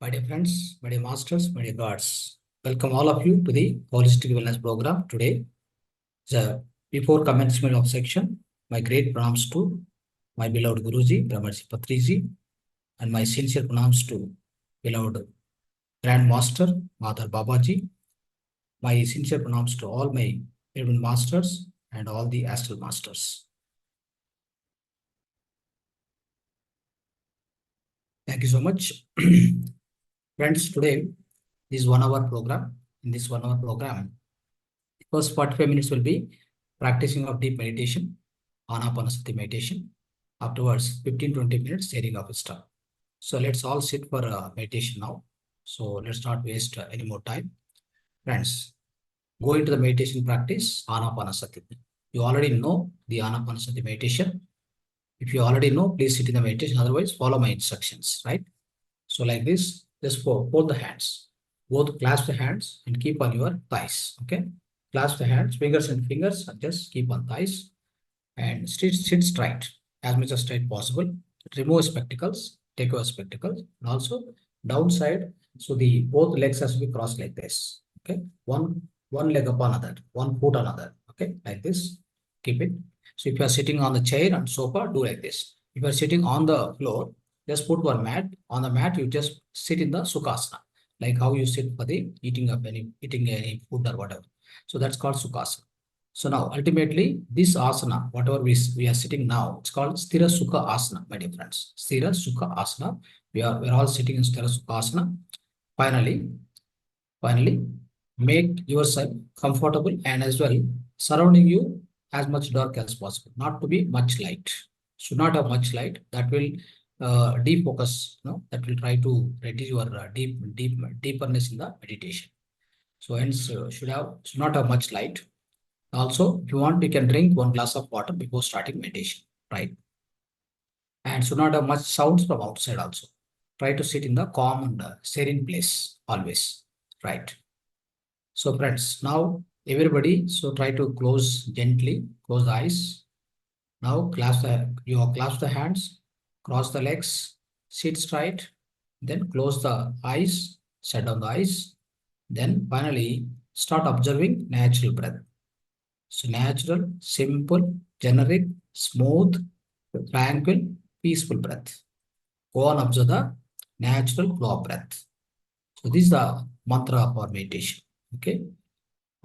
My dear friends, my dear masters, my dear gods, welcome all of you to the Holistic Wellness Program today. Before commencement of section, my great pranams to my beloved Guruji, Brahmarji Patriji, and my sincere pranams to beloved Grand Master, Mother Babaji, my sincere pranams to all my beloved masters and all the astral masters. Thank you so much. Friends, today this 1 hour program. In this 1 hour program, first 45 minutes will be practicing of deep meditation, Anapanasati meditation. Afterwards, 15-20 minutes sharing of stuff. So let's all sit for meditation now. So let's not waste any more time. Friends, go into the meditation practice, Anapanasati. You already know the Anapanasati meditation. If you already know, please sit in the meditation. Otherwise, follow my instructions, right? So like this, just hold the hands. Both clasp the hands and keep on your thighs, okay? Clasp the hands, fingers and fingers, and just keep on thighs. And sit straight, as much as straight possible. Remove spectacles, take your spectacles, and also downside. So the both legs has to be crossed like this, okay? One leg upon another, one foot on another, okay? Like this, keep it. So if you are sitting on the chair and sofa, do like this. If you are sitting on the floor, just put one mat. On the mat, you just sit in the Sukhasana, like how you sit for the eating any food or whatever. So that's called Sukhasana. So now, ultimately, this asana, whatever we are sitting now, it's called Sthira Sukha Asana, my dear friends. Sthira Sukha Asana. We're all sitting in Sthira Sukha Asana. Finally, make yourself comfortable and as well surrounding you as much dark as possible. Not to be much light. Should not have much light. That will defocus. No, that will try to reduce your deeperness in the meditation. So hence should not have much light. Also, if you want, you can drink 1 glass of water before starting meditation, right? And should not have much sounds from outside also. Try to sit in the calm and serene place always, right? So friends, now everybody, so try to close gently, close the eyes. Now clasp the hands, cross the legs, sit straight, then close the eyes, shut down the eyes. Then finally start observing natural breath. So natural, simple, generic, smooth, tranquil, peaceful breath. Go on, observe the natural flow of breath. So this is the mantra for meditation. Okay.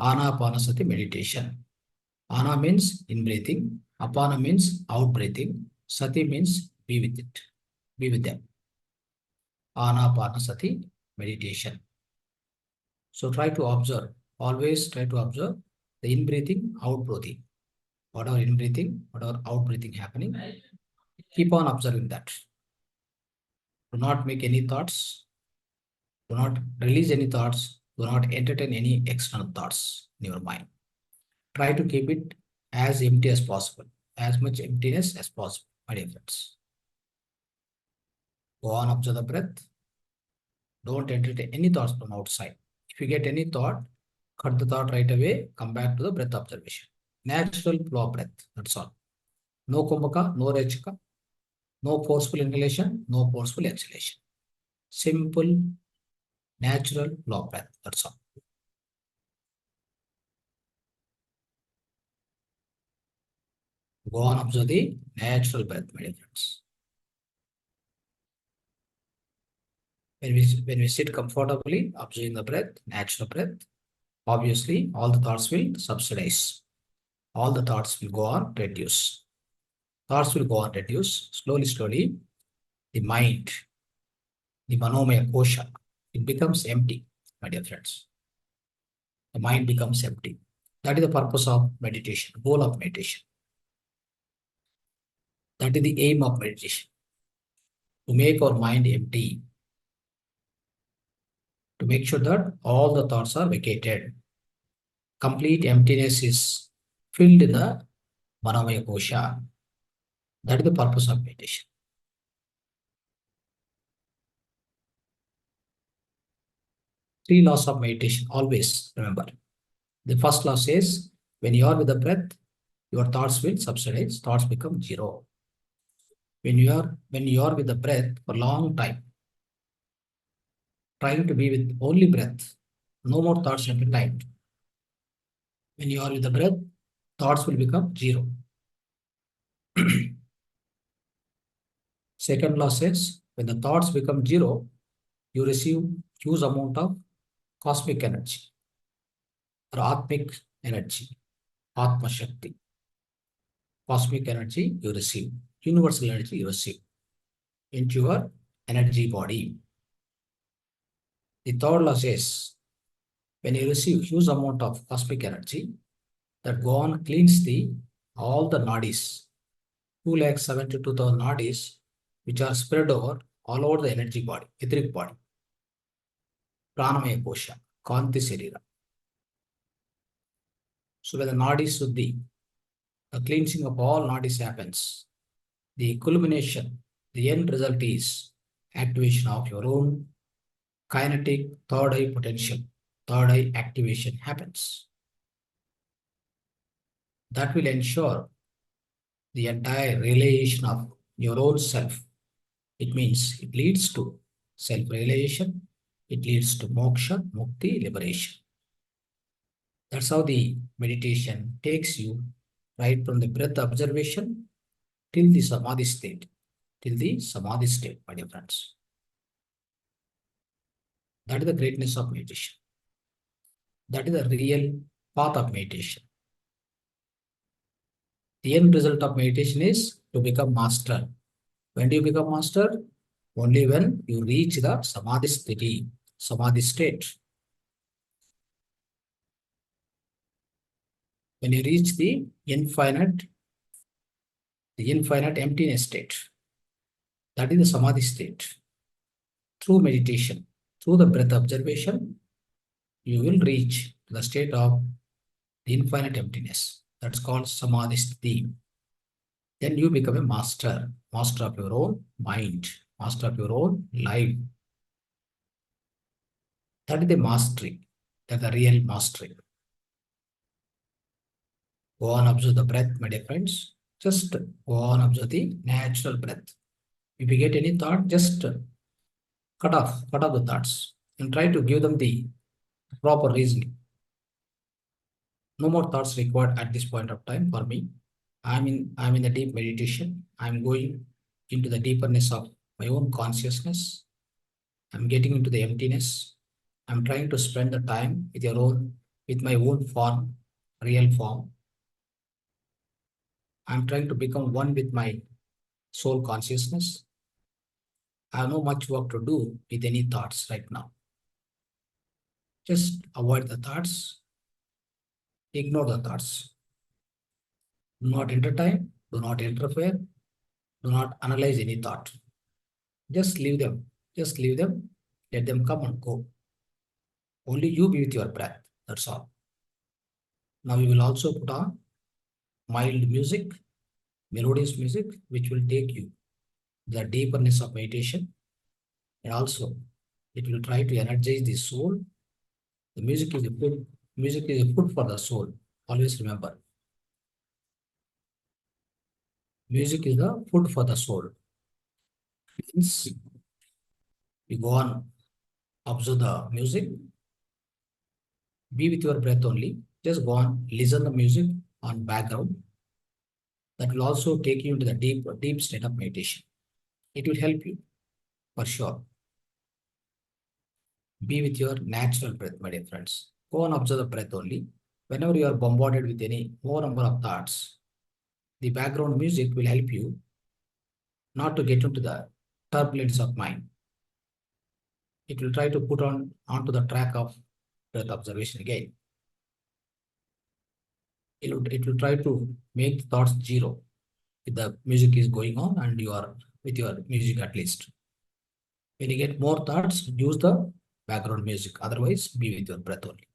Anapanasati meditation. Ana means in breathing. Apana means out breathing. Sati means be with it. Be with them. Anapanasati meditation. So try to observe. Always try to observe the in-breathing, out-breathing. Whatever in-breathing, whatever out-breathing happening, keep on observing that. Do not make any thoughts. Do not release any thoughts. Do not entertain any external thoughts in your mind. Try to keep it as empty as possible, as much emptiness as possible, my dear friends. Go on, observe the breath. Don't entertain any thoughts from outside. If you get any thought, cut the thought right away, come back to the breath observation. Natural flow of breath, that's all. No kumbhaka, no rechaka, no forceful inhalation, no forceful exhalation. Simple, natural flow of breath, that's all. Go on, observe the natural breath, my dear friends. When we sit comfortably, observing the breath, natural breath, obviously all the thoughts will subsidize. All the thoughts will go on reduce. Thoughts will go on reduce. Slowly, the mind, the manomaya kosha, it becomes empty, my dear friends. The mind becomes empty. That is the purpose of meditation, goal of meditation. That is the aim of meditation. To make our mind empty. To make sure that all the thoughts are vacated. Complete emptiness is filled in the manomaya kosha. That is the purpose of meditation. 3 laws of meditation, always remember. The first law says, when you are with the breath, your thoughts will subsidize, thoughts become zero. When you are with the breath for a long time, trying to be with only breath. No more thoughts at a time. When you are with the breath, thoughts will become zero. Second law says, when the thoughts become zero, you receive huge amount of cosmic energy or atmic energy, Atma Shakti. Cosmic energy you receive, universal energy you receive into your energy body. The third law says, when you receive huge amount of cosmic energy, that go on cleans all the nadis, 2,72,000 nadis, which are spread over all over the energy body, etheric body, pranamaya kosha, kanti sarira. So when the nadis suddhi, the cleansing of all nadis happens, the culmination, the end result is activation of your own kinetic third eye potential, third eye activation happens. That will ensure the entire realization of your own self. It means it leads to self-realization, it leads to moksha, mukti, liberation. That's how the meditation takes you right from the breath observation till the samadhi state, my dear friends. That is the greatness of meditation. That is the real path of meditation. The end result of meditation is to become master. When do you become master? Only when you reach the samadhi state. When you reach the infinite emptiness state. That is the samadhi state. Through meditation, through the breath observation, you will reach the state of the infinite emptiness. That's called samadhi sthiti. Then you become a master of your own mind, master of your own life. That is the mastery. That's the real mastery. Go on, observe the breath, my dear friends. Just go on, observe the natural breath. If you get any thought, just cut off the thoughts and try to give them the proper reasoning. No more thoughts required at this point of time for me. I'm in the deep meditation. I'm going into the deeperness of my own consciousness. I'm getting into the emptiness. I'm trying to spend the time with my own form, real form. I'm trying to become one with my soul consciousness. I have no much work to do with any thoughts right now. Just avoid the thoughts, ignore the thoughts. Do not entertain, do not interfere, do not analyze any thought. Just leave them. Just leave them. Let them come and go. Only you be with your breath. That's all. Now we will also put on mild music, melodious music, which will take you the deeperness of meditation. And also, it will try to energize the soul. The music is a food. Music is a food for the soul. Always remember. Music is the food for the soul. Hence, you go on, observe the music, be with your breath only. Just go on, listen the music on background. That will also take you into the deep state of meditation. It will help you for sure. Be with your natural breath, my dear friends. Go and observe the breath only. Whenever you are bombarded with any more number of thoughts, the background music will help you not to get into the turbulence of mind. It will try to put onto the track of breath observation again. It will try to make the thoughts zero if the music is going on and you are with your music at least. When you get more thoughts, use the background music. Otherwise, be with your breath only.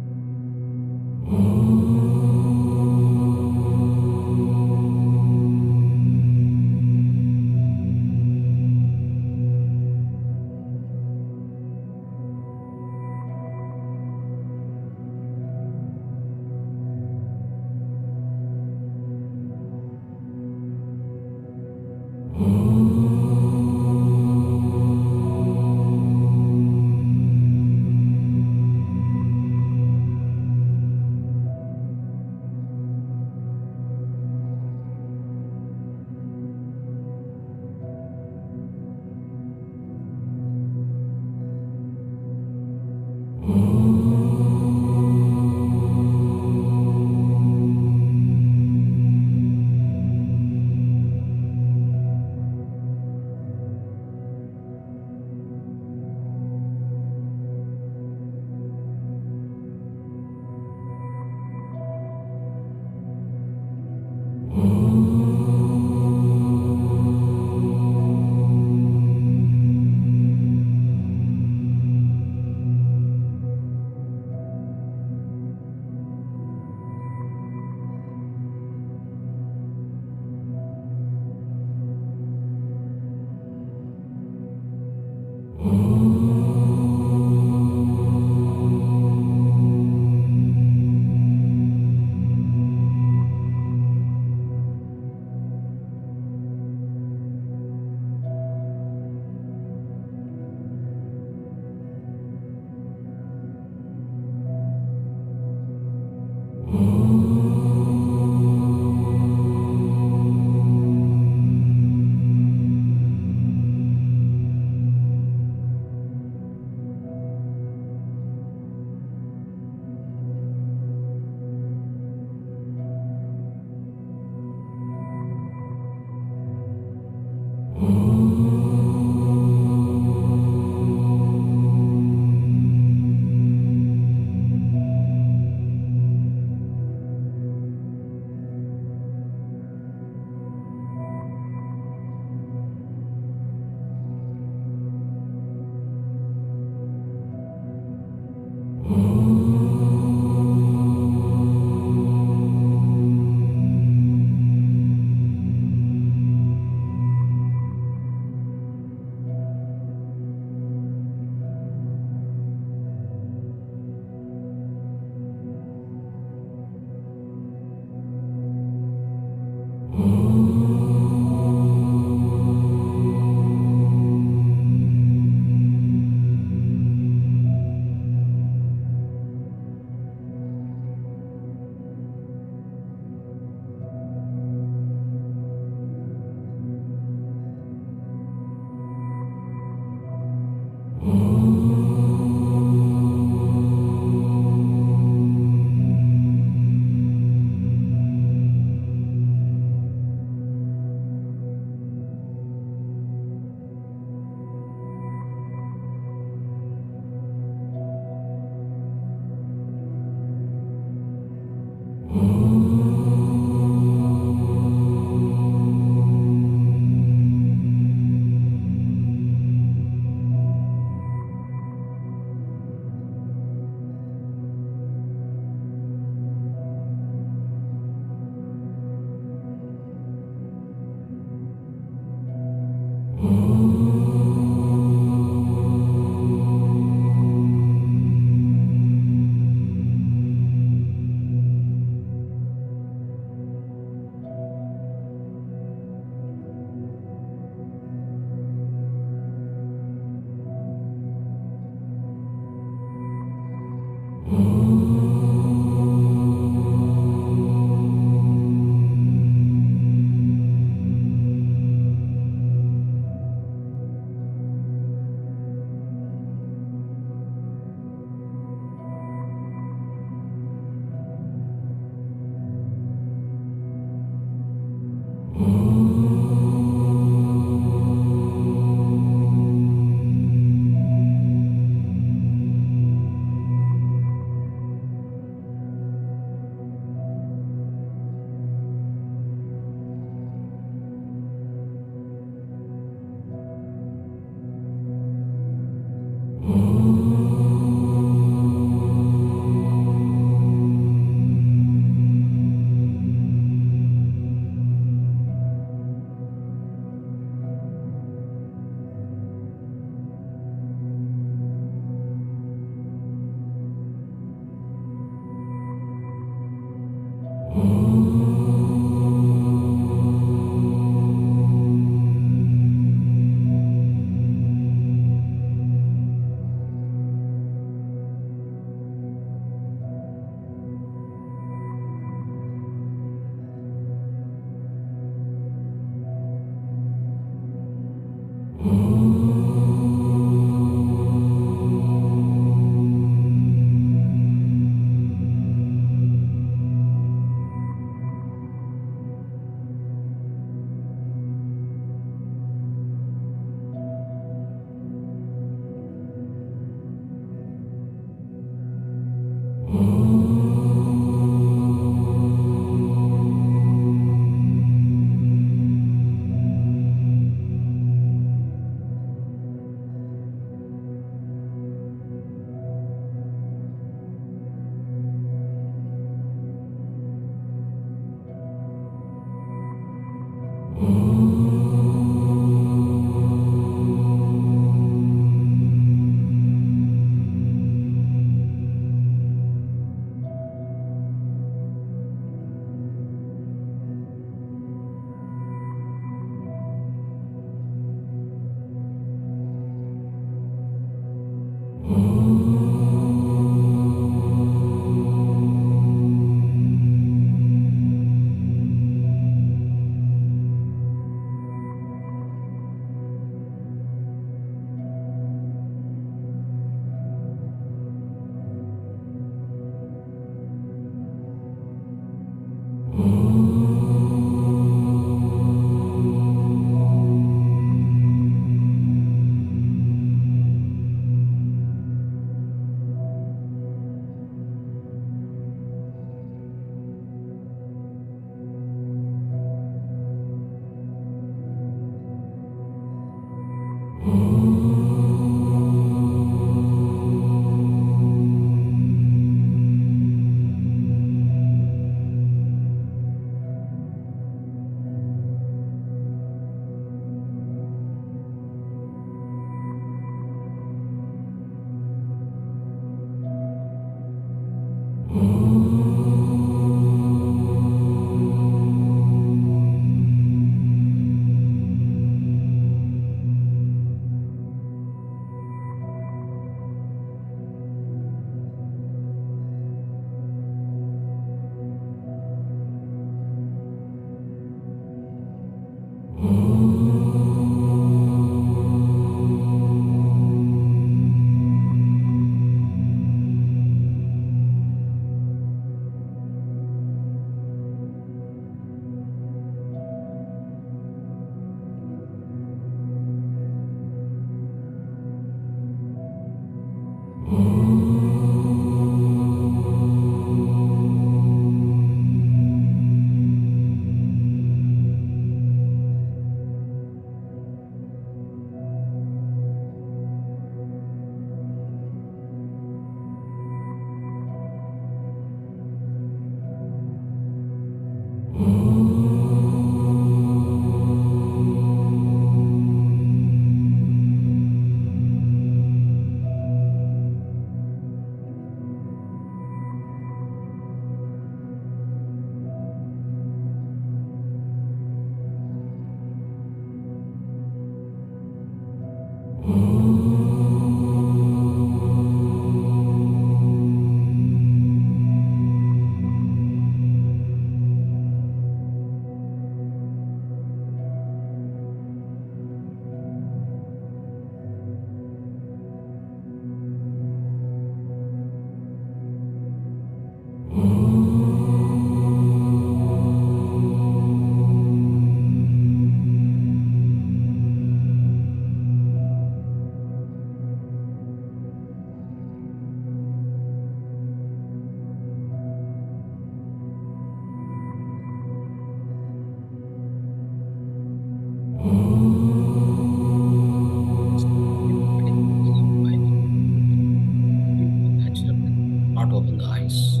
Not open the eyes.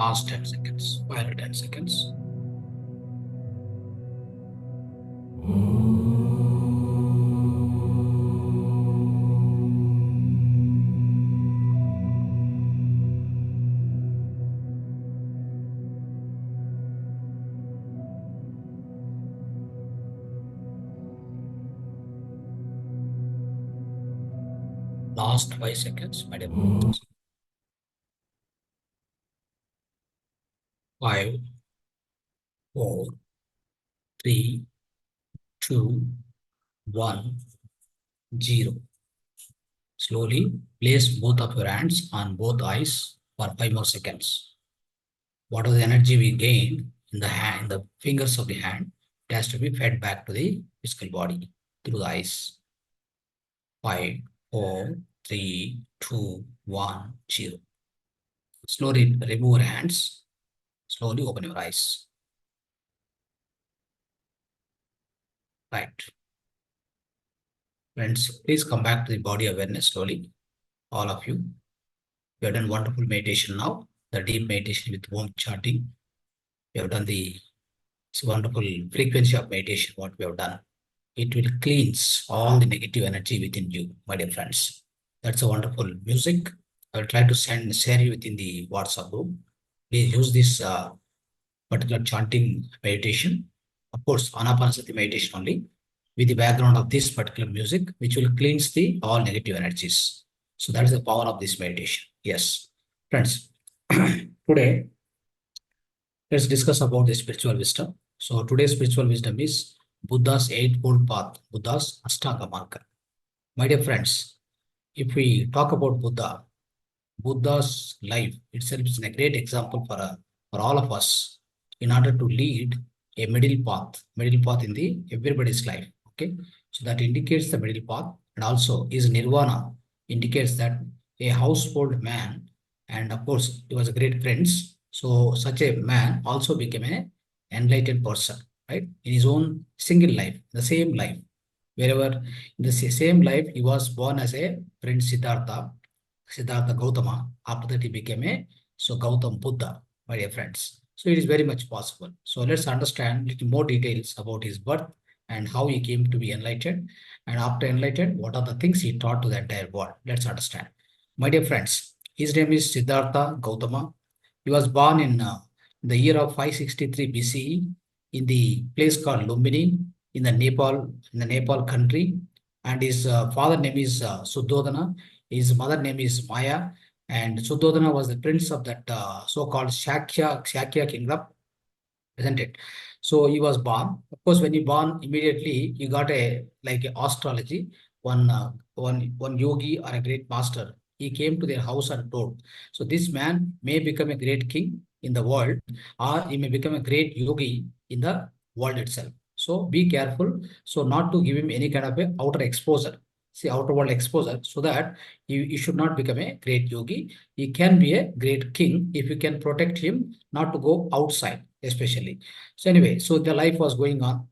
Last 10 seconds. Final 10 seconds. Last 5 seconds, my dear friends. 5, 4, 3, 2, 1, 0. Slowly place both of your hands on both eyes for 5 more seconds. Whatever the energy we gain in the hand, the fingers of the hand, it has to be fed back to the physical body through the eyes. 5, 4, 3, 2, 1, 0. Slowly remove your hands. Slowly open your eyes. Right. Friends, please come back to the body awareness slowly. All of you. We have done wonderful meditation now. The deep meditation with Om chanting. We have done the wonderful frequency of meditation, what we have done. It will cleanse all the negative energy within you, my dear friends. That's a wonderful music. I will try to share you within the WhatsApp group. Please use this particular chanting meditation. Of course, Anapanasati meditation only, with the background of this particular music, which will cleanse the all negative energies. So that is the power of this meditation. Yes, friends. Today, let's discuss about the spiritual wisdom. So today's spiritual wisdom is Buddha's Eightfold Path, Buddha's Ashtanga Marga. My dear friends, if we talk about Buddha's life itself is a great example for all of us in order to lead a middle path in the everybody's life. Okay, so that indicates the middle path, and also is nirvana indicates that a household man, and of course he was a great prince. So such a man also became a enlightened person, right? In his own single life, the same life, wherever in the same life he was born as a Prince Siddhartha Gautama. After that, he became a Gautam Buddha, my dear friends. So it is very much possible. So let's understand little more details about his birth and how he came to be enlightened. And after enlightened, what are the things he taught to the entire world? Let's understand. My dear friends, his name is Siddhartha Gautama. He was born in the year of 563 BCE in the place called Lumbini in the Nepal country. And his father name is Suddhodana. His mother name is Maya, and Suddhodana was the prince of that so-called Shakya kingdom, isn't it? So he was born. Of course, when he born, immediately he got a like a astrology. One yogi or a great master. He came to their house and told, so this man may become a great king in the world, or he may become a great yogi in the world itself. So be careful, so not to give him any kind of a outer exposure. See, outer world exposure, so that he should not become a great yogi. He can be a great king if you can protect him not to go outside, especially. So anyway, so the life was going on.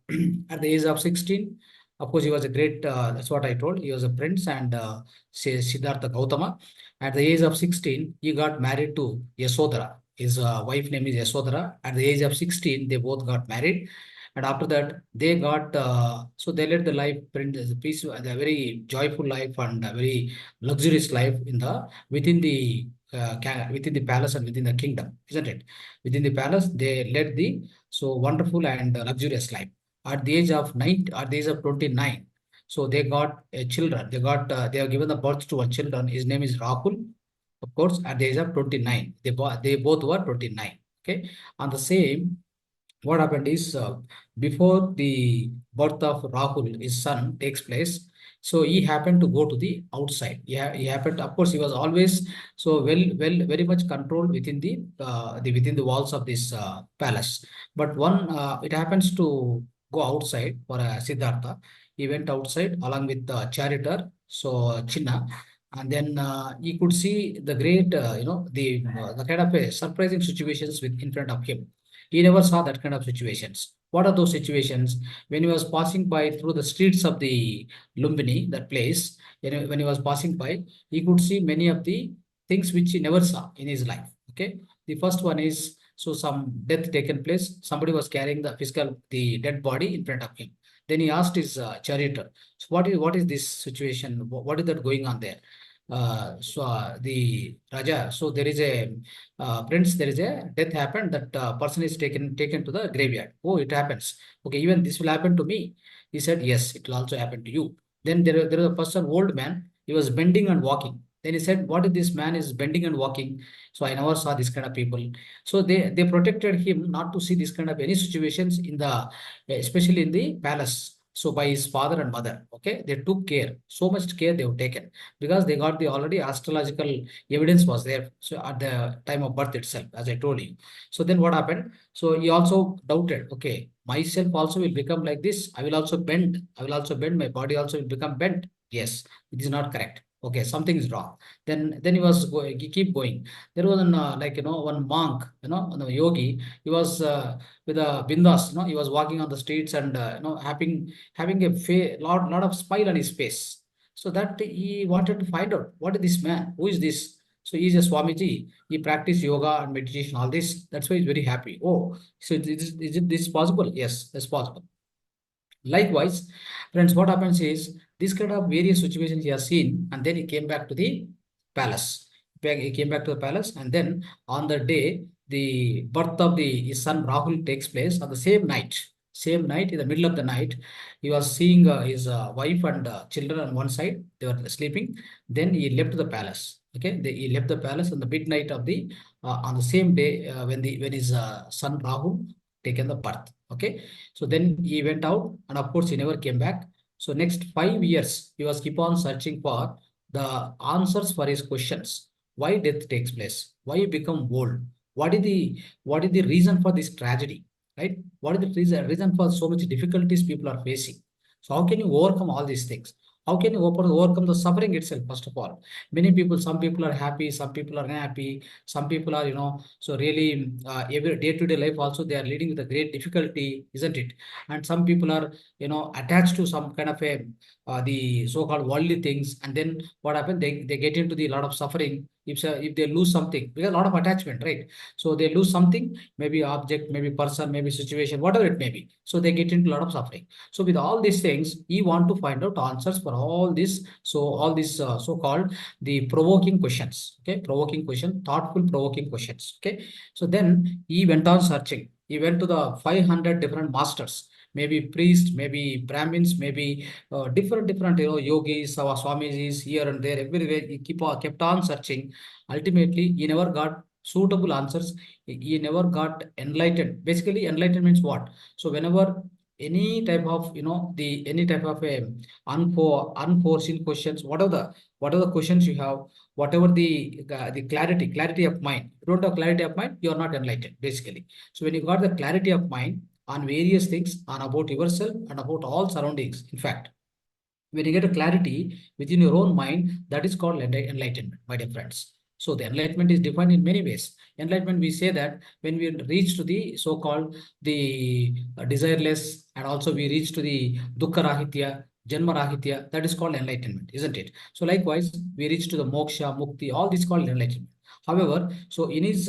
At the age of 16, of course, he was a great, that's what I told. He was a prince and Siddhartha Gautama. At the age of 16, he got married to Yasodhara. His wife name is Yasodhara. At the age of 16, they both got married. And after that, they got, so they led the life, the peace, a very joyful life and a very luxurious life within the palace and within the kingdom, isn't it? Within the palace, they led the so wonderful and luxurious life. At the age of 29, so they got a children. They have given the birth to one children. His name is Rahul. Of course, at the age of 29, they both were 29. Okay, on the same, what happened is before the birth of Rahul, his son, takes place. So he happened to go to the outside. Yeah, he happened. Of course, he was always so very much controlled within the walls of this palace. But it happens to go outside for Siddhartha. He went outside along with the charioteer, so Chinna, and then he could see the great, the kind of surprising situations in front of him. He never saw that kind of situations. What are those situations? When he was passing by through the streets of the Lumbini, that place, when he was passing by, he could see many of the things which he never saw in his life. Okay. The first one is, so some death taken place. Somebody was carrying the dead body in front of him. Then he asked his charioteer, so what is this situation? What is that going on there? The Raja, so there is a prince, there is a death happened. That person is taken to the graveyard. Oh, it happens. Okay, even this will happen to me. He said, yes, it will also happen to you. Then there is a person, old man. He was bending and walking. Then he said, what if this man is bending and walking? So I never saw this kind of people. So they protected him not to see this kind of any situations in the, especially in the palace. So by his father and mother, okay, they took care, so much care they have taken, because they got the already astrological evidence was there. So at the time of birth itself, as I told you. So then what happened? So he also doubted, okay, myself also will become like this. I will also bend. I will also bend. My body also will become bent. Yes, it is not correct. Okay, something is wrong. Then he was going, he keep going. There was an like one monk, a yogi. He was with a bindas, he was walking on the streets and having a lot of smile on his face. So that he wanted to find out, what is this man? Who is this? So he's a Swamiji. He practiced yoga and meditation, all this. That's why he's very happy. Oh, so is it this possible? Yes, that's possible. Likewise, friends, what happens is this kind of various situations he has seen, and then he came back to the palace. He came back to the palace, and then on the day the birth of his son Rahul takes place on the same night. Same night, in the middle of the night, he was seeing his wife and children on one side. They were sleeping. Then he left the palace. Okay, he left the palace on the midnight of the on the same day when his son Rahul taken the birth. Okay, so then he went out, and of course he never came back. So next 5 years, he was keep on searching for the answers for his questions. Why death takes place? Why you become old? What is the reason for this tragedy? Right? What is the reason for so much difficulties people are facing? So how can you overcome all these things? How can you overcome the suffering itself? First of all, many people, some people are happy, some people are unhappy, some people are, so really every day-to-day life also they are leading with a great difficulty, isn't it? And some people are, attached to some kind of a the so-called worldly things, and then what happens? They get into the lot of suffering if they lose something, because a lot of attachment, right? So they lose something, maybe object, maybe person, maybe situation, whatever it may be. So they get into a lot of suffering. So with all these things, we want to find out answers for all this. So all these so-called the provoking questions. Okay, provoking question, thoughtful provoking questions. Okay, so then he went on searching. He went to the 500 different masters, maybe priests, maybe Brahmins, maybe different yogis, swamijis here and there, everywhere. He kept on searching. Ultimately, he never got suitable answers. He never got enlightened. Basically, enlightened means what? So whenever any type of any type of a unforeseen questions, whatever the questions you have, whatever the clarity of mind, you don't have clarity of mind, you are not enlightened, basically. So when you got the clarity of mind on various things, on about yourself and about all surroundings, in fact, when you get a clarity within your own mind, that is called enlightenment, my dear friends. So the enlightenment is defined in many ways. Enlightenment, we say that when we reach to the so-called the desireless, and also we reach to the dukkha rahitya, janma rahitya, that is called enlightenment, isn't it? So likewise, we reach to the moksha, mukti, all this called enlightenment. However, so in his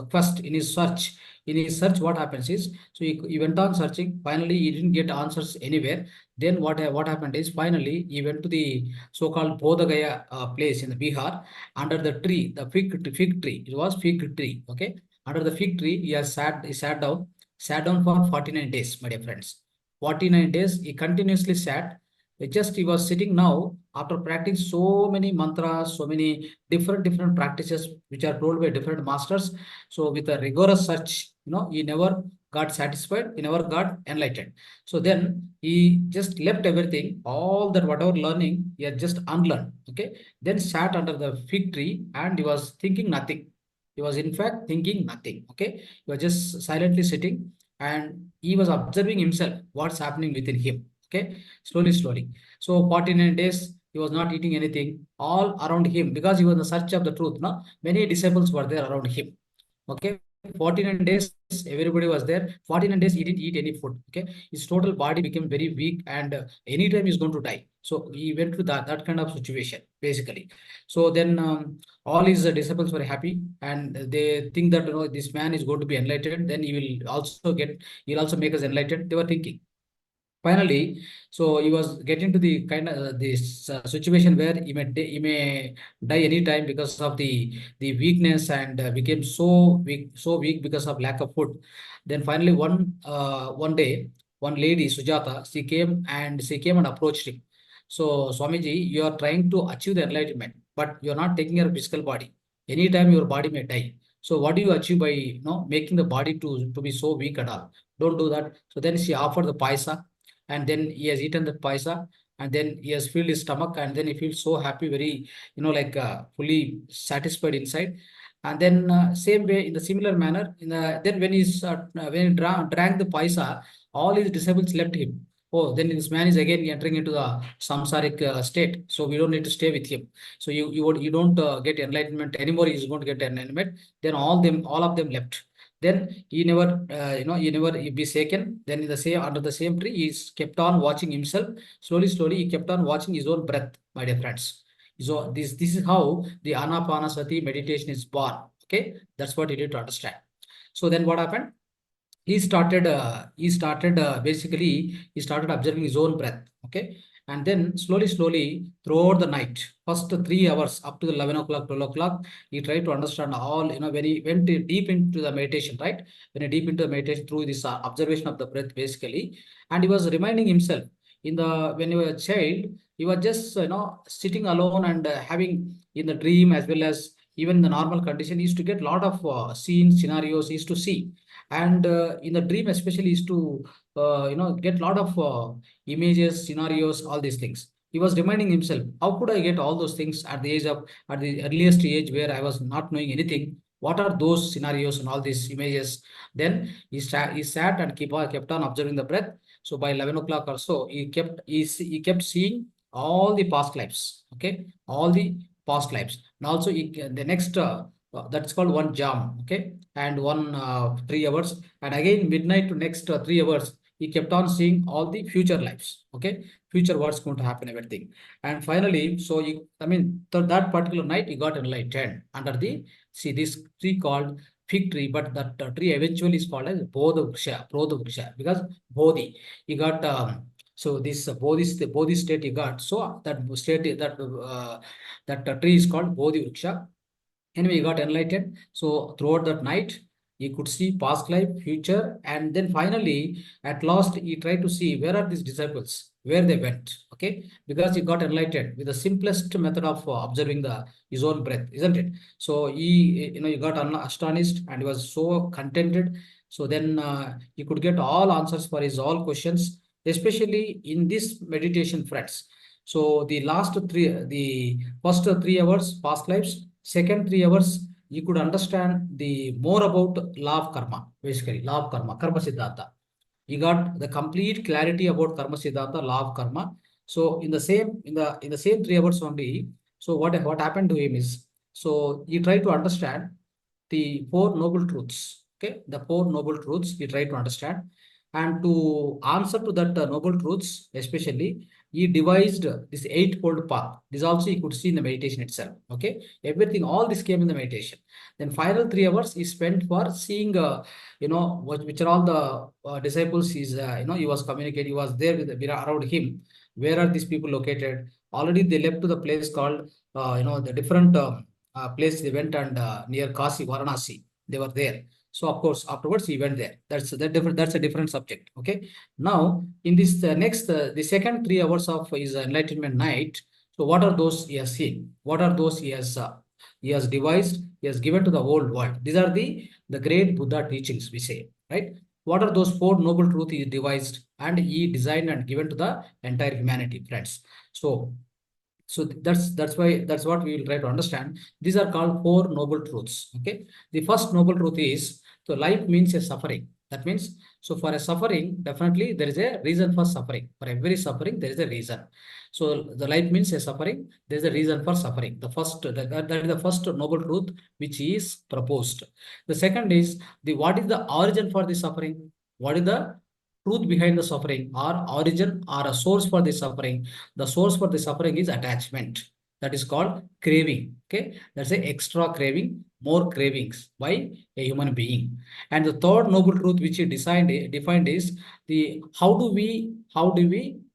quest, in his search, what happens is, so he went on searching. Finally, he didn't get answers anywhere. Then what happened is, finally he went to the so-called Bodh Gaya place in the Bihar, under the tree, the fig tree. It was fig tree. Okay, under the fig tree, he sat down for 49 days, my dear friends. 49 days he continuously sat. He was sitting now after practicing so many mantras, so many different practices which are told by different masters. So with a rigorous search, he never got satisfied, he never got enlightened. So then he just left everything, all that whatever learning, he had just unlearned. Okay. Then sat under the fig tree and he was thinking nothing. He was in fact thinking nothing. Okay. He was just silently sitting, and he was observing himself, what's happening within him. Okay. Slowly. So 49 days, he was not eating anything. All around him, because he was in the search of the truth. No, many disciples were there around him. Okay. 49 days, everybody was there. 49 days, he didn't eat any food. Okay, his total body became very weak, and anytime he's going to die. So he went to that kind of situation, basically. So then all his disciples were happy, and they think that this man is going to be enlightened. Then he'll also make us enlightened. They were thinking. Finally, so he was getting to the kind of this situation where he may die anytime because of the weakness, and became so weak because of lack of food. Then finally one day, one lady Sujata, she came and approached him. So, Swamiji, you are trying to achieve the enlightenment, but you are not taking your physical body. Anytime your body may die. So what do you achieve by making the body to be so weak at all? Don't do that. So then she offered the paisa, and then he has eaten that paisa, and then he has filled his stomach, and then he feels so happy, very like fully satisfied inside. And then same way, in the similar manner, then when he drank the paisa, all his disciples left him. Oh, then this man is again entering into the samsaric state, so we don't need to stay with him. So you don't get enlightenment anymore. He's going to get enlightenment. Then all of them left. Then he be shaken. Then in the same under the same tree, he kept on watching himself. Slowly, he kept on watching his own breath, my dear friends. So this is how the Anapanasati meditation is born. Okay, that's what you need to understand. So then what happened? Basically, he started observing his own breath. Okay, and then slowly throughout the night, first 3 hours up to the 11 o'clock, 12 o'clock, he tried to understand all, when he went deep into the meditation, right? When he deep into the meditation through this observation of the breath, basically. And he was reminding himself, when he was a child, he was just sitting alone, and having, in the dream as well as even in the normal condition, he used to get a lot of scenes, scenarios he used to see. And in the dream especially, is to get a lot of images, scenarios, all these things. He was reminding himself, how could I get all those things at the earliest age, where I was not knowing anything? What are those scenarios and all these images? Then he sat and kept on observing the breath. So by 11 o'clock or so, he kept seeing all the past lives. Okay, all the past lives. And also the next that's called one jam. Okay, and one 3 hours, and again midnight to next 3 hours, he kept on seeing all the future lives. Okay, future what's going to happen, everything. And finally, so that particular night, he got enlightened under the, see, this tree called fig tree, but that tree eventually is called as Bodha Vriksha, because Bodhi, he got so this Bodhi state he got. So that tree is called Bodhi Vriksha. Anyway, he got enlightened. So throughout that night, he could see past life, future, and then finally, at last, he tried to see where are these disciples, where they went. Okay, because he got enlightened with the simplest method of observing his own breath, isn't it? So he got astonished, and he was so contented. So then he could get all answers for his all questions, especially in this meditation, friends. So the first 3 hours, past lives. Second 3 hours, you could understand the more about law of karma, basically law of karma siddhanta. You got the complete clarity about karma siddhanta, law of karma. So in the same 3 hours only, so what happened to him is, so he tried to understand the four noble truths. Okay, the four noble truths he tried to understand, and to answer to that noble truths, especially, he devised this eightfold path. This also he could see in the meditation itself. Okay, everything, all this came in the meditation. Then final 3 hours he spent for seeing, which are all the disciples. He was communicating. He was there around him. Where are these people located? Already they left to the place called, the different place they went, and near Kasi, Varanasi, they were there. So of course, afterwards he went there. That's a different subject. Okay. Now in this the second 3 hours of his enlightenment night. So what are those he has seen? What are those he has devised? He has given to the whole world. These are the great Buddha teachings, we say, right? What are those four noble truths he devised and he designed and given to the entire humanity, friends? So that's what we will try to understand. These are called four noble truths. Okay, the first noble truth is, so life means a suffering. That means So for a suffering, definitely there is a reason for suffering. For every suffering, there is a reason. So the life means a suffering. There is a reason for suffering. That is the first noble truth which is proposed. The second is what is the origin for the suffering? What is the truth behind the suffering, or origin, or a source for the suffering? The source for the suffering is attachment. That is called craving. Okay, that's a extra craving, more cravings by a human being. And the third noble truth which he defined is the how do we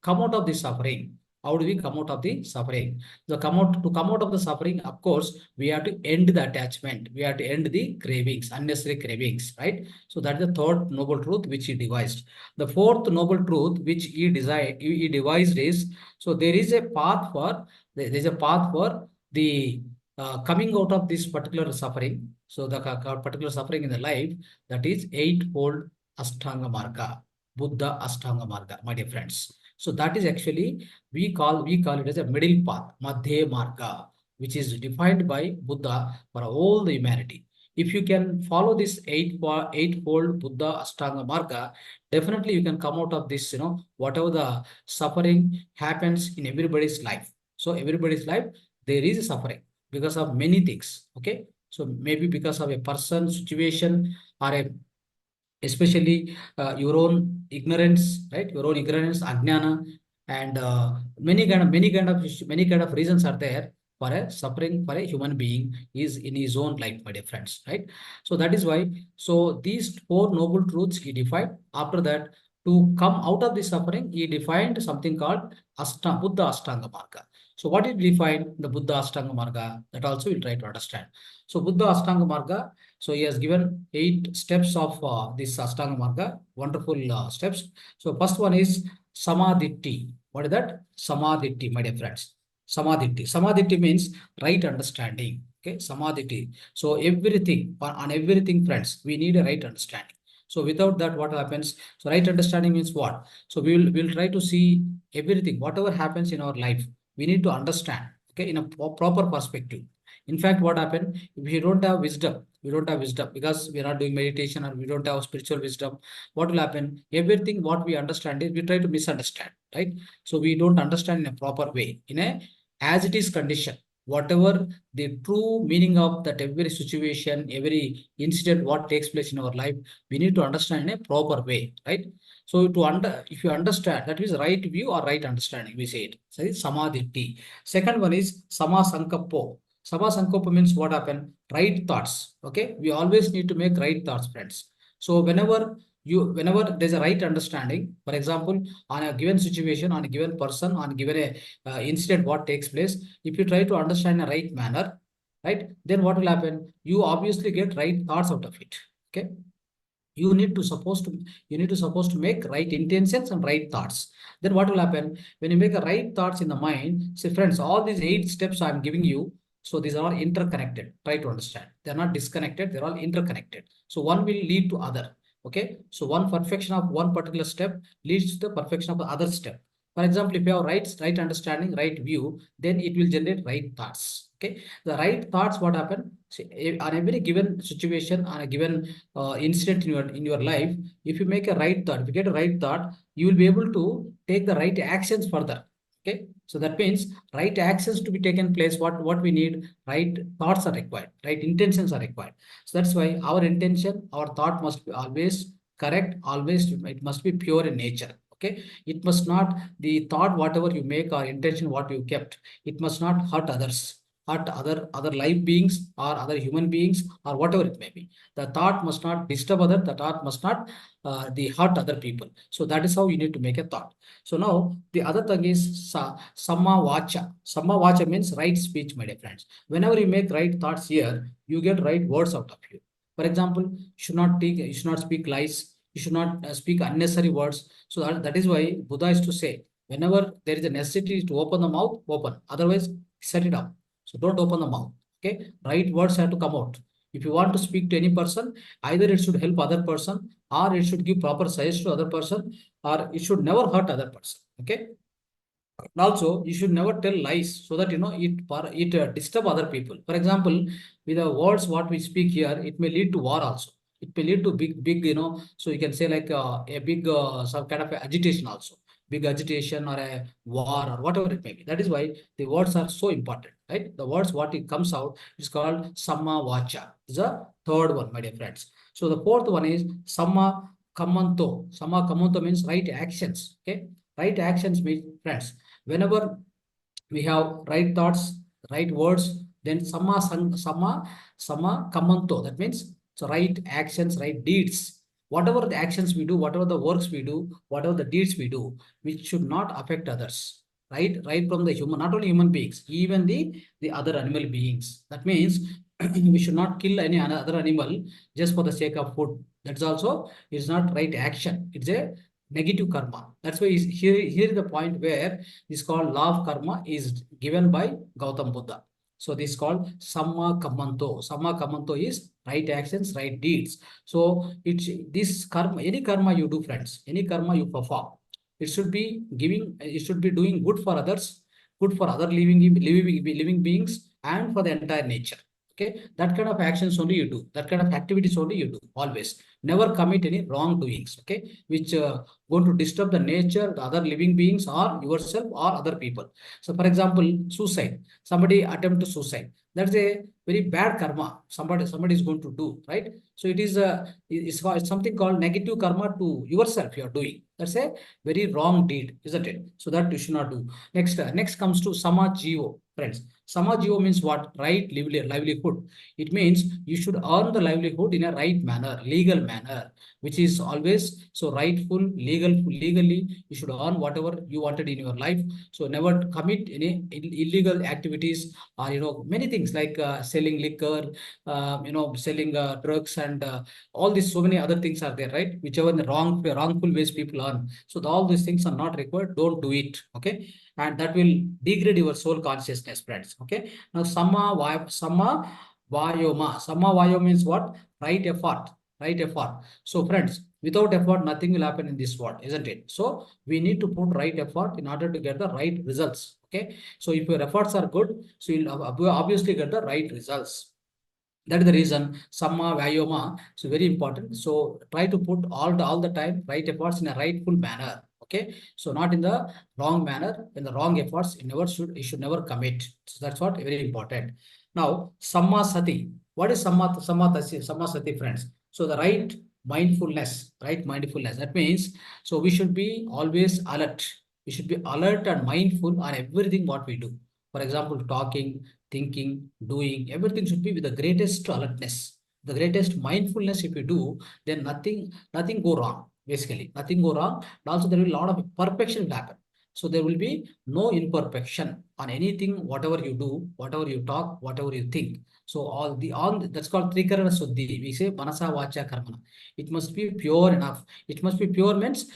come out of the suffering? How do we come out of the suffering? To come out of the suffering, of course, we have to end the attachment. We have to end the cravings, unnecessary cravings, right? So that's the third noble truth which he devised. The fourth noble truth which he devised is, so there is a path for the coming out of this particular suffering. So the particular suffering in the life, that is eightfold Ashtanga Marga, Buddha Ashtanga Marga, my dear friends. So that is actually, we call it as a middle path, Madhya Marga, which is defined by Buddha for all the humanity. If you can follow this eightfold Buddha Ashtanga Marga, definitely you can come out of this, whatever the suffering happens in everybody's life. So everybody's life, there is a suffering because of many things. Okay. So maybe because of a person, situation, or especially your own ignorance, right? Your own ignorance, Ajnana, and many kind of reasons are there for a suffering for a human being is in his own life, my dear friends, right? So that is why. So these four noble truths he defined. After that, to come out of the suffering, he defined something called Buddha Ashtanga Marga. So what did he define the Buddha Ashtanga Marga? That also we'll try to understand. So Buddha Ashtanga Marga, so he has given 8 steps of this Ashtanga Marga, wonderful steps. So first one is Samadhitti. What is that? Samadhitti, my dear friends. Samadhitti. Samadhitti means right understanding. Okay, Samadhitti. So everything, on everything, friends, we need a right understanding. So without that, what happens? So right understanding means what? So we'll try to see everything, whatever happens in our life, we need to understand, okay, in a proper perspective. In fact, what happened if you don't have wisdom? We don't have wisdom because we are not doing meditation, or we don't have spiritual wisdom. What will happen? Everything what we understand is we try to misunderstand, right? So we don't understand in a proper way, in a as it is condition. Whatever the true meaning of that every situation, every incident, what takes place in our life, we need to understand in a proper way, right? So if you understand, that is right view or right understanding, we say it. So it's samadhi. Second one is samasankappo. Samasankappo means what happened? Right thoughts. Okay, we always need to make right thoughts, friends. So whenever there's a right understanding, for example, on a given situation, on a given person, on a given incident, what takes place, if you try to understand in a right manner, right, then what will happen? You obviously get right thoughts out of it. Okay, you need to supposed to make right intentions and right thoughts. Then what will happen when you make a right thoughts in the mind? See, friends, all these 8 steps I'm giving you, so these are all interconnected. Try to understand, they're not disconnected, they're all interconnected. So one will lead to other. Okay, so one perfection of one particular step leads to the perfection of the other step. For example, if you have right understanding, right view, then it will generate right thoughts. Okay, the right thoughts, what happen? See, on every given situation, on a given incident in your life, if you make a right thought, if you get a right thought, you will be able to take the right actions further. Okay, so that means right actions to be taken place. What we need? Right thoughts are required, right intentions are required. So that's why our intention, our thought must be always correct, always it must be pure in nature. Okay, it must not, the thought whatever you make or intention what you kept, it must not hurt others, hurt other life beings or other human beings or whatever it may be. The thought must not disturb other, the thought must not the hurt other people. So that is how you need to make a thought. So now the other thing is samma vacha. Samma vacha means right speech, my dear friends. Whenever you make right thoughts here, you get right words out of you. For example, you should not speak lies. You should not speak unnecessary words. So that is why Buddha is to say, whenever there is a necessity to open the mouth, open. Otherwise, shut it down. So don't open the mouth. Okay, right words have to come out. If you want to speak to any person, either it should help other person, or it should give proper suggestion to other person, or it should never hurt other person. Okay. And also, you should never tell lies so that it disturb other people. For example, with the words what we speak here, it may lead to war also. It may lead to big, so you can say like a big, some kind of agitation also, big agitation or a war or whatever it may be. That is why the words are so important, right? The words, what it comes out is called Samma Vacha. This is the third one, my dear friends. So the fourth one is Samma Kamanto. Samma Kamanto means right actions. Okay. Right actions means, friends, whenever we have right thoughts, right words, then sama kamanto. That means so right actions, right deeds. Whatever the actions we do, whatever the works we do, whatever the deeds we do, which should not affect others. Right, right from the human, not only human beings, even the other animal beings. That means we should not kill any other animal just for the sake of food. That's also is not right action. It's a negative karma. That's why here is the point where this called law of karma is given by Gautam Buddha. So this is called Samma Kamanto. Samma Kamanto is right actions, right deeds. So it's this karma, any karma you do, friends, any karma you perform, it should be giving, it should be doing good for others, good for other living beings, and for the entire nature. Okay, that kind of actions only you do. That kind of activities only you do. Always, never commit any wrongdoings. Okay, which going to disturb the nature, the other living beings, or yourself, or other people. So, for example, suicide. Somebody attempt to suicide. That's a very bad karma. Somebody is going to do, right. So it is it's something called negative karma to yourself. You are doing. That's a very wrong deed, isn't it? So that you should not do. Next comes to Samajivo, friends. Samajivo means what? Right livelihood. It means you should earn the livelihood in a right manner, legal manner, which is always so rightful, legally. You should earn whatever you wanted in your life. So never commit any illegal activities, or many things like selling liquor, selling drugs, and all these, so many other things are there, right? Whichever in the wrongful ways people earn. So all these things are not required. Don't do it. Okay, and that will degrade your soul consciousness, friends. Okay, now Sama Vayoma. Sama Vayoma means what? Right effort. Right effort. So, friends, without effort, nothing will happen in this world, isn't it? So, we need to put right effort in order to get the right results. Okay. So, if your efforts are good, so you'll obviously get the right results. That is the reason Samma Vayoma is very important. So, try to put all the time right efforts in a rightful manner. Okay. So, not in the wrong manner. In the wrong efforts, you should never commit. So, that's what very important. Now, Samma Sati. What is Samma Sati, friends? So the right mindfulness. That means, so we should be always alert. We should be alert and mindful on everything what we do. For example, talking, thinking, doing, everything should be with the greatest alertness, the greatest mindfulness. If you do, then nothing go wrong. Basically, nothing go wrong. And also there will be a lot of perfection will happen. So there will be no imperfection on anything, whatever you do, whatever you talk, whatever you think. So all that's called Trikarana Suddhi. We say Manasa Vacha Karmana. It must be pure enough. It must be pure means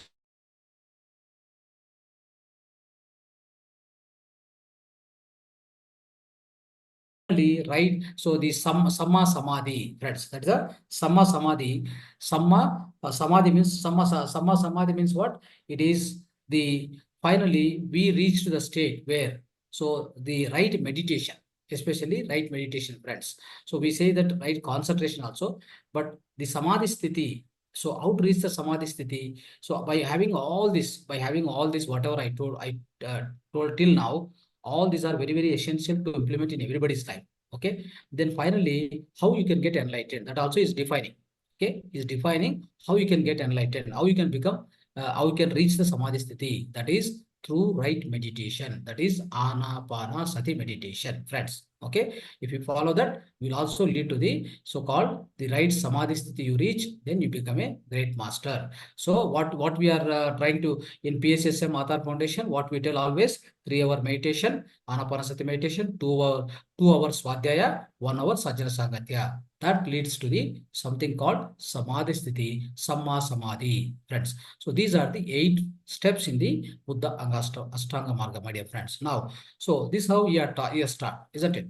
right. So the Samma Samadhi, friends. That is a Samma Samadhi. Samadhi means Samma Samadhi means what? It is the finally we reach to the state where so the right meditation, especially right meditation, friends. So we say that right concentration also, but the Samadhi Sthiti. So how to reach the Samadhi Sthiti? So by having all this, whatever I told till now, all these are very, very essential to implement in everybody's life. Okay. Then finally, how you can get enlightened. That also is defining. Okay. Is defining how you can get enlightened, how you can become, how you can reach the Samadhi Sthiti. That is through right meditation. That is Anapana Sati meditation, friends. Okay. If you follow that, will also lead to the so-called the right Samadhi Sthiti you reach, then you become a great master. So what we are trying to in PSSM Mahavatar Foundation, what we tell always, 3 hour meditation, Anapanasati meditation, 2 hours Swadhyaya, 1 hour Sajjana Sangatya. That leads to the something called Samadhi Sthiti, Samma Samadhi, friends. So these are the 8 steps in the Buddha Ashtanga Marga, my dear friends. Now, so this is how you start, isn't it?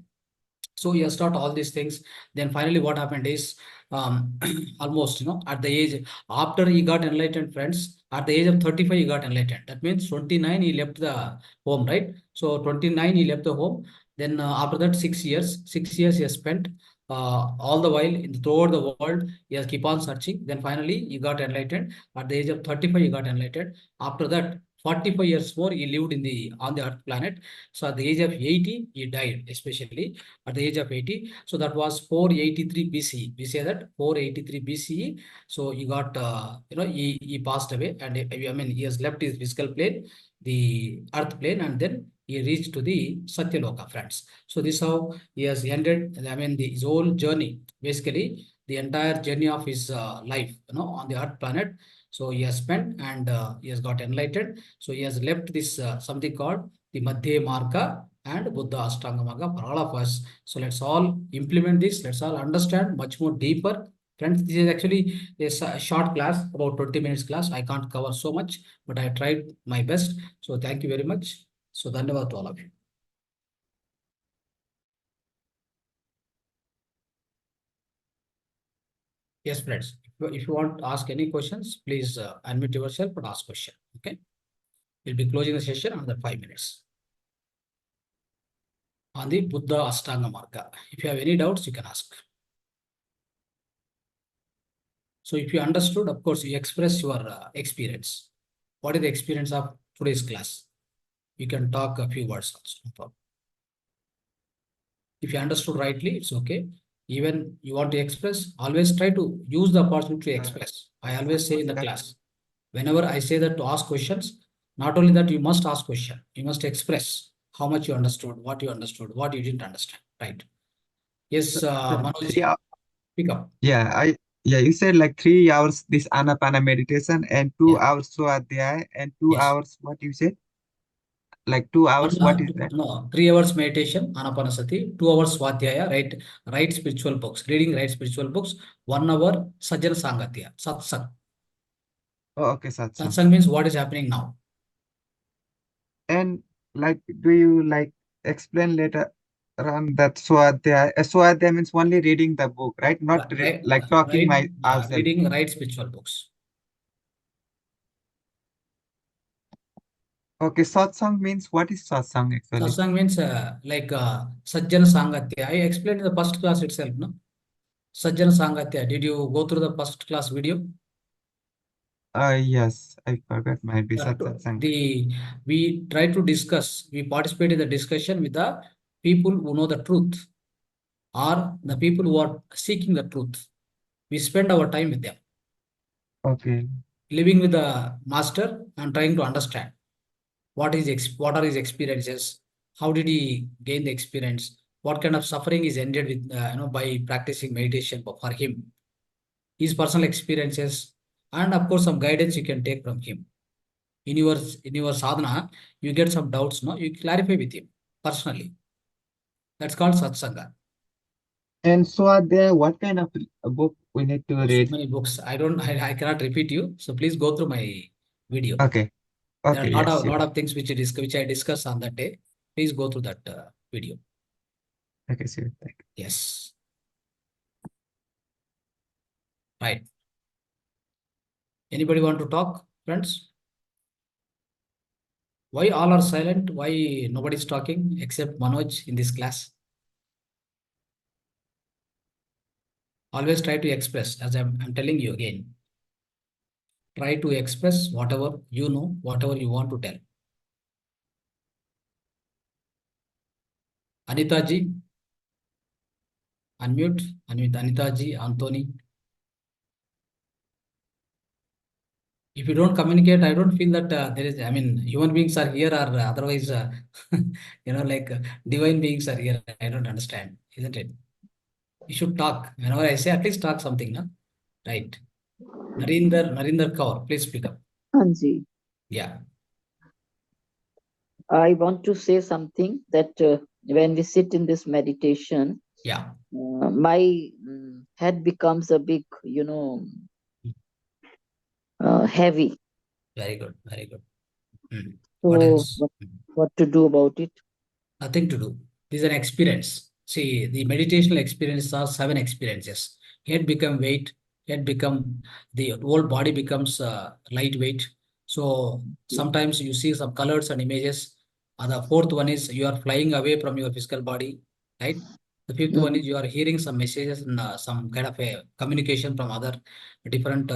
So he has taught all these things. Then finally, what happened is almost, at the age after he got enlightened, friends, at the age of 35, he got enlightened. That means 29, he left the home, right? So 29, he left the home. Then after that, 6 years he has spent. all the while throughout the world, he has keep on searching. Then finally, he got enlightened. At the age of 35, he got enlightened. After that, 45 years more, he lived on the Earth planet. So at the age of 80, he died, especially at the age of 80. So that was 483 BCE. We say that 483 BCE. So he got, he passed away, and I mean, he has left his physical plane, the Earth plane, and then he reached to the Satyaloka, friends. So this is how he has ended, I mean, his whole journey, basically the entire journey of his life, on the Earth planet. So he has spent, and he has got enlightened. So he has left this something called the Madhya Marga and Buddha Ashtanga Marga for all of us. So let's all implement this. Let's all understand much more deeper. Friends, this is actually a short class, about 20 minutes class. I can't cover so much, but I tried my best. So thank you very much. So dhanyavad to all of you. Yes, friends. If you want to ask any questions, please unmute yourself and ask question. Okay. We'll be closing the session another 5 minutes on the Buddha Ashtanga Marga. If you have any doubts, you can ask. So if you understood, of course, you express your experience. What is the experience of today's class? You can talk a few words also. No problem. If you understood rightly, it's okay. Even you want to express, always try to use the opportunity to express. I always say in the class, whenever I say that to ask questions, not only that you must ask question, you must express how much you understood, what you didn't understand, right? Yes, Manoj, Yeah, pick up. yeah, you said like 3 hours this Anapana meditation and two Yeah, hours Swadhyaya and two yes. hours what you said? Like 2 hours, what is that? No, 3 hours meditation, Anapanasati, 2 hours Swadhyaya, write spiritual books, write spiritual books, 1 hour Sajjana Sangatya, Satsang. Oh, okay, Satsang. Satsang means what is happening now. And like, do you like explain later on that Swadhyaya? Swadhyaya means only reading the book, right? Not Right, like talking right, my yeah, ourselves. write spiritual books. Okay, Satsang means what is Satsang actually? Satsang means like Sajjana Sangatya. I explained in the first class itself, no? Sajjana Sangatya. Did you go through the first class video? Yes, I forgot my That Satsang. we try to discuss, we participate in the discussion with the people who know the truth, or the people who are seeking the truth. We spend our time with them, Okay. living with the master and trying to understand what are his experiences, how did he gain the experience, what kind of suffering is ended with by practicing meditation for him, his personal experiences, and of course some guidance you can take from him. In your sadhana, you get some doubts, no, you clarify with him personally. That's called satsanga. And Swadhyaya, what kind of book we need to Oh, so read? many books. I cannot repeat you. So please go through my video. Okay. There are Okay, a lot yes, of sure. lot of things which I discussed on that day. Please go through that video. Okay, sure. Thank you. Yes. Right. Anybody want to talk, friends? Why all are silent? Why nobody is talking except Manoj in this class? Always try to express, as I'm telling you again. Try to express whatever you know, whatever you want to tell. Anita ji, unmute. Unmute Anita ji, Anthony. If you don't communicate, I don't feel that there is, I mean, human beings are here, or otherwise, like divine beings are here. I don't understand, isn't it? You should talk. Whenever I say, at least talk something, no? Right. Narinder Kaur, please speak up. Hanji, Yeah. I want to say something that when we sit in this meditation, Yeah. my head becomes a big, heavy. Very good. Very good. What So, else? what to do about it? Nothing to do. This is an experience. See, the meditational experiences are 7 experiences. Head become weight, head become the whole body becomes lightweight. So sometimes you see some colors and images. And the fourth one is you are flying away from your physical body, right? The fifth one is you are hearing some messages and some kind of a communication from other different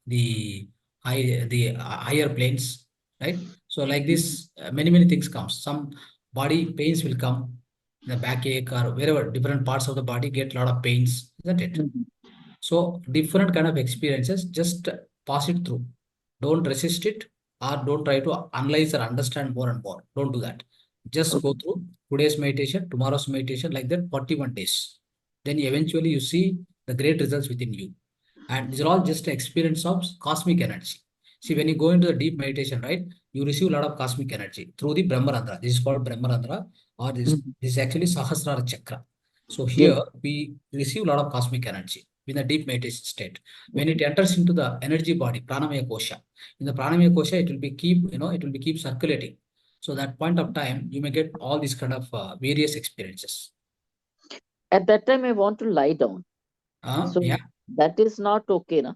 the higher planes, right? So like this, many things comes. Some body pains will come, the backache or wherever different parts of the body get a lot of pains, isn't it? So different kind of experiences, just pass it through. Don't resist it or don't try to analyze or understand more and more. Don't do that. Just go through today's meditation, tomorrow's meditation, like that 41 days. Then eventually you see the great results within you. And these are all just experience of cosmic energy. See, when you go into the deep meditation, right, you receive a lot of cosmic energy through the Brahmarandra. This is called Brahmarandra, or this is actually Sahasrara Chakra. So here we receive a lot of cosmic energy in the deep meditation state. When it enters into the energy body, pranamaya kosha, in the pranamaya kosha, it will be keep circulating. So that point of time, you may get all these kind of various experiences. At that time, I want to lie down. So Yeah. that is not okay, na?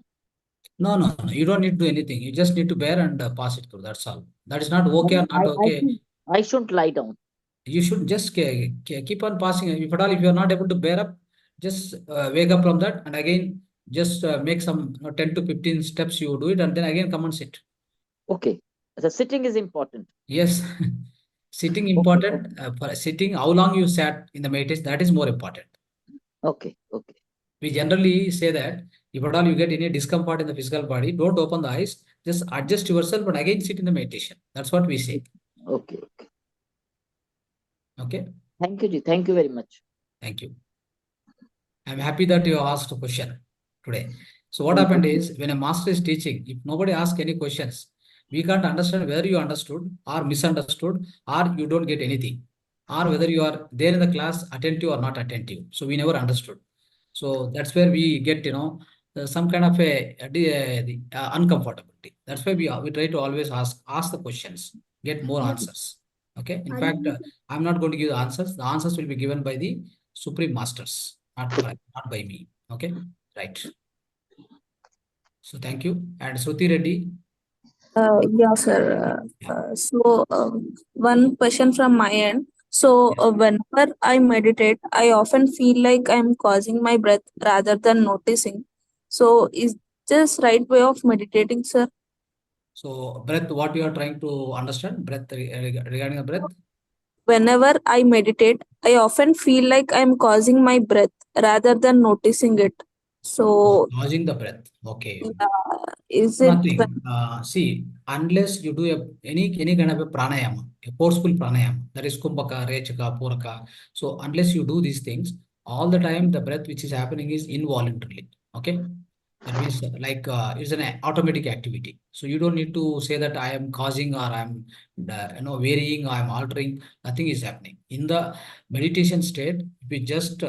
No. You don't need to do anything. You just need to bear and pass it through. That's all. That is not okay or not okay. I shouldn't lie down. You should just keep on passing. If at all, if you are not able to bear up, just wake up from that and again just make some 10 to 15 steps. You do it and then again come and sit. Okay. So sitting is important. Yes. Sitting important. For sitting, how long you sat in the meditation, that is more important. Okay. We generally say that if at all you get any discomfort in the physical body, don't open the eyes, just adjust yourself and again sit in the meditation. That's what we say. Okay. Okay. Thank you, Ji. Thank you very much. Thank you. I'm happy that you asked a question today. So what happened is, when a master is teaching, if nobody asks any questions, we can't understand whether you understood or misunderstood or you don't get anything, or whether you are there in the class attentive or not attentive. So we never understood. So that's where we get, some kind of uncomfortability. That's why we try to always ask the questions, get more answers. Okay. In fact, I'm not going to give the answers. The answers will be given by the Supreme Masters, not by me. Okay. Right. So thank you. And Shruti Reddy. Yeah, sir. One question from my end. So, whenever I meditate, I often feel like I'm causing my breath rather than noticing. So, is this right way of meditating, sir? So, breath, what you are trying to understand? Breath, regarding the breath? Whenever I meditate, I often feel like I'm causing my breath rather than noticing it. So, Causing the breath. Okay. is it Nothing. See, unless you do any kind of a pranayama, a forceful pranayama, that is kumbhaka, rechaka, puraka. So unless you do these things, all the time the breath which is happening is involuntarily. Okay. That means it's an automatic activity. So you don't need to say that I am causing or I'm varying or I'm altering. Nothing is happening. In the meditation state, if you just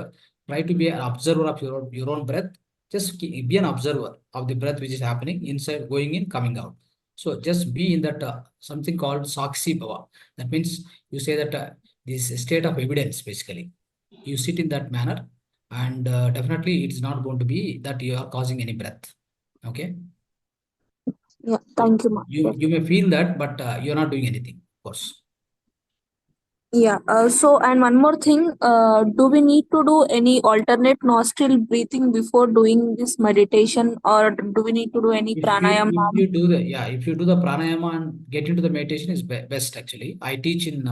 try to be an observer of your own breath, just be an observer of the breath which is happening inside, going in, coming out. So just be in that something called Sakshi Bhava. That means you say that this state of evidence, basically. You sit in that manner and definitely it's not going to be that you are causing any breath. Okay. Yeah, thank you, You may feel that, but you're not doing anything, of course. Yeah. And one more thing, do we need to do any alternate nostril breathing before doing this meditation, or do we need to do any pranayama? If you do the pranayama and get into the meditation is best actually. I teach in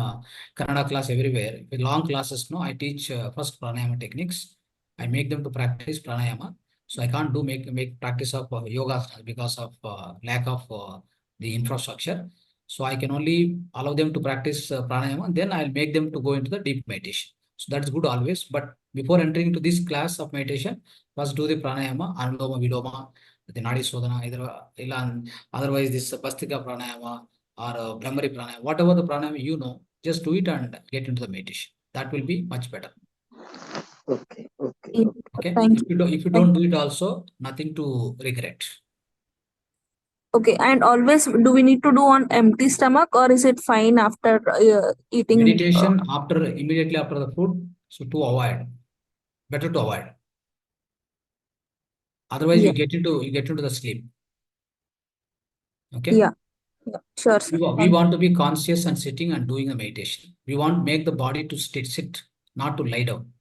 Kannada class everywhere. With long classes, no, I teach first pranayama techniques. I make them to practice pranayama. So I can't do make practice of yoga because of lack of the infrastructure. So I can only allow them to practice pranayama. Then I'll make them to go into the deep meditation. So that's good always. But before entering into this class of meditation, first do the pranayama, anuloma, viloma, the Nadi Sodhana, otherwise this Bastika Pranayama or Brahmari Pranayama, whatever the pranayama just do it and get into the meditation. That will be much better. Okay. Okay. Thank If you don't do it also, nothing to regret. Okay, and always do we need to do on empty stomach, or is it fine after eating? Meditation immediately after the food, so to avoid, better to avoid. Otherwise, you get into the sleep. Okay. Yeah, sure, sir. We want to be conscious and sitting and doing the meditation. We want to make the body to sit, not to lie down.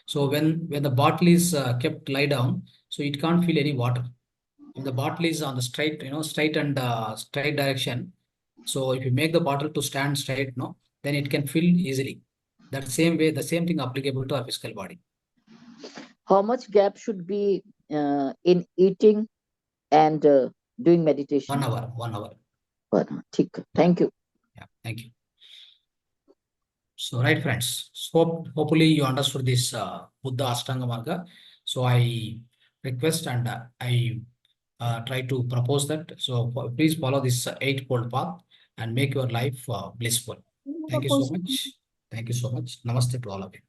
So when the bottle is kept lie down, so it can't feel any water. If the bottle is on the straight, straight and straight direction, so if you make the bottle to stand straight, then it can fill easily. That same way, the same thing applicable to our physical body. How much gap should be in eating and doing meditation? 1 hour, 1 hour. ठीक है. Thank you. Yeah, thank you. So, right, friends. So, hopefully you understood this Buddha Ashtanga Marga. So, I request and I try to propose that. So, please follow this eightfold path and make your life blissful. Thank you so much. Thank you so much. Namaste to all of you.